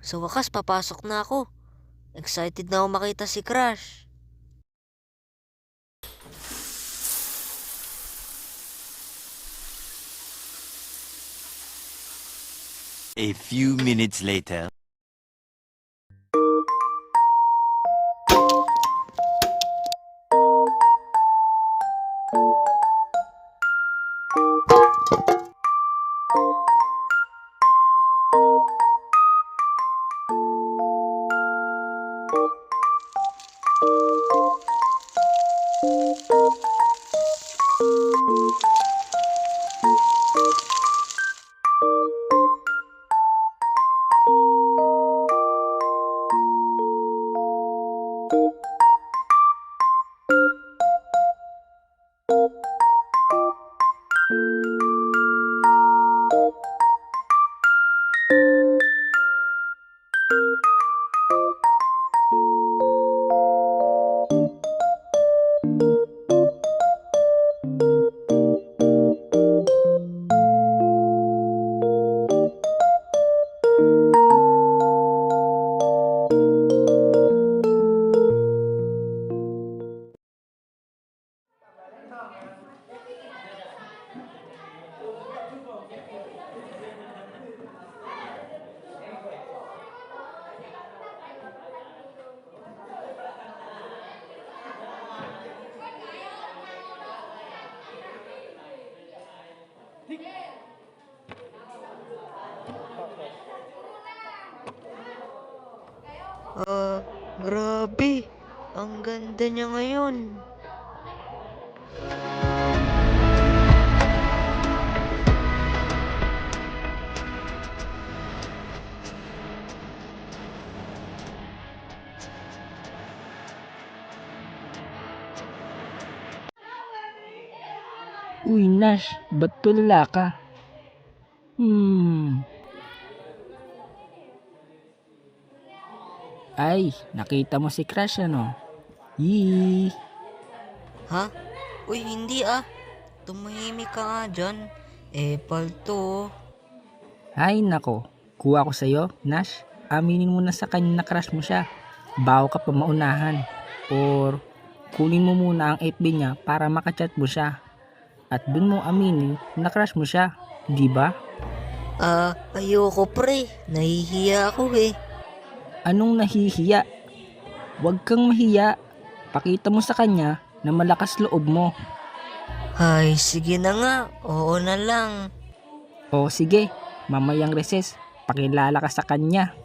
Sa wakas papasok na ako. Excited na ako makita si Crush. A few minutes later. Grabe. Ang ganda niya ngayon. Uy, Nash, ba't tulala ka? Ay, nakita mo si Crush ano? Yee! Ha? Uy, hindi ah. Tumahimik ka nga dyan. Palto. Ay, nako. Kuha ko sa'yo, Nash. Aminin mo na sa kanya na crush mo siya. Bago ka pa maunahan. Or, kunin mo muna ang FB niya para makachat mo siya. At dun mo aminin na crush mo siya. Di ba? Ayoko pre. Nahihiya ako eh. Anong nahihiya? Huwag kang mahiya. Pakita mo sa kanya na malakas loob mo. Ay, sige na nga. Oo na lang. O sige, mamayang recess, pakilala ka sa kanya.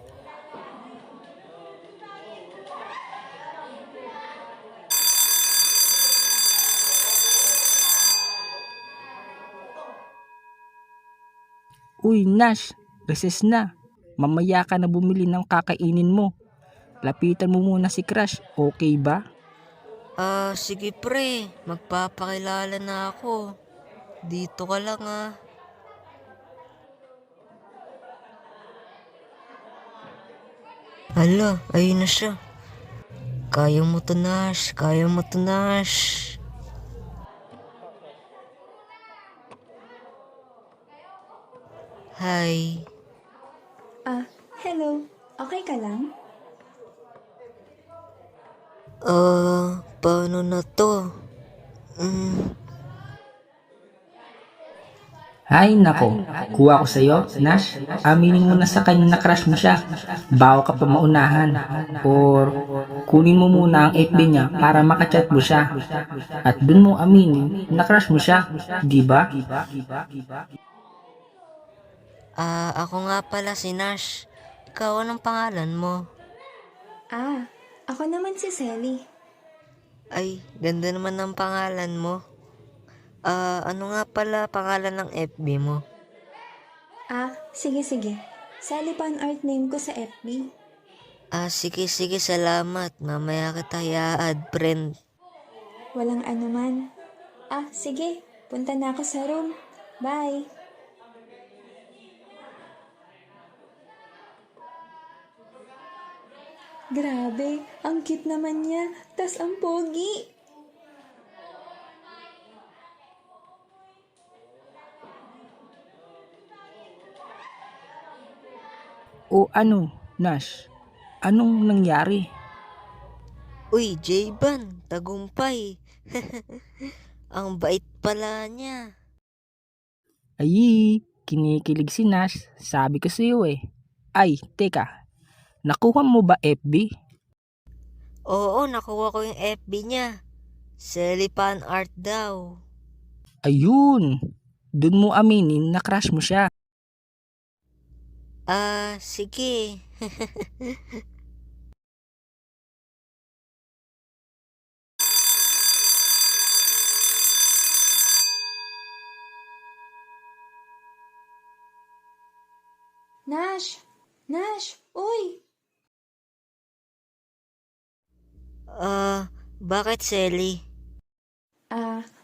Uy Nash, recess na. Mamaya ka na bumili ng kakainin mo. Lapitan mo muna si Crush, okay ba? Sige pre. Magpapakilala na ako. Dito ka lang ah. Hala, ayun na siya. Kaya mo to, Nash. Kaya mo to, Nash. Hi. Hello. Okay ka lang? Paano na to? Ay nako, kuha ko sa'yo, Nash. Aminin mo na sa kanya na crush mo siya. Bago ka pa maunahan. Or kunin mo muna ang FB niya para makachat mo siya. At dun mo aminin na crush mo siya. Di ba? Ako nga pala si Nash. Ikaw, anong pangalan mo? Ako naman si Selly. Ay, ganda naman ng pangalan mo. Ano nga pala pangalan ng FB mo? Sige. Selly pa ang art name ko sa FB. Sige, salamat. Mamaya kita i-add, friend. Walang anuman. Sige. Punta na ako sa room. Bye. Grabe, ang cute naman niya. Tas ang pogi. O ano, Nash? Anong nangyari? Uy, Jayban, tagumpay. Ang bait pala niya. Ay, kinikilig si Nash. Sabi ko sa iyo eh. Ay, teka. Nakuha mo ba FB? Oo, nakuha ko yung FB niya. Selly fan art daw. Ayun. Dun mo aminin na crush mo siya. Sige. Nash! Nash! Uy! Bakit Selly?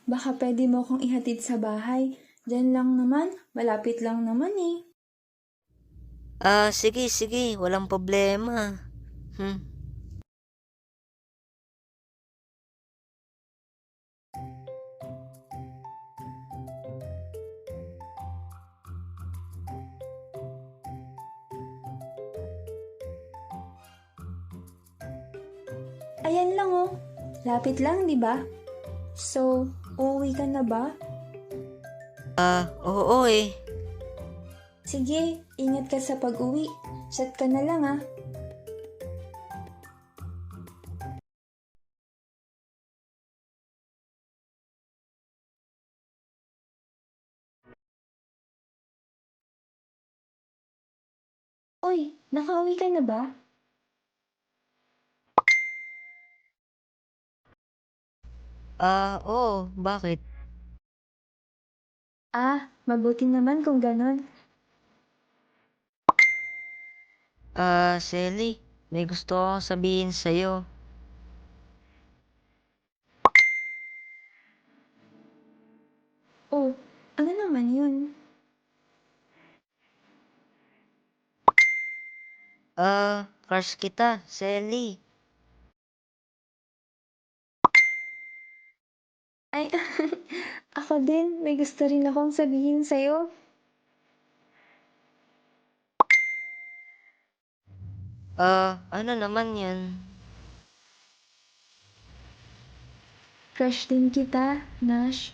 Baka pwede mo akong ihatid sa bahay. Diyan lang naman, malapit lang naman eh. Sige, walang problema. Ayan lang oh. Lapit lang, di ba? So, uuwi ka na ba? Oo eh. Sige, ingat ka sa pag-uwi. Chat ka na lang ah. Uy, nakauwi ka na ba? Oo, bakit? Mabuti naman kung ganon. Selly, may gusto akong sabihin sa'yo. Oh, ano naman yun? Crush kita, Selly. Ay, ako din, may gusto rin akong sabihin sa'yo. Ano naman yan? Crush din kita, Nash.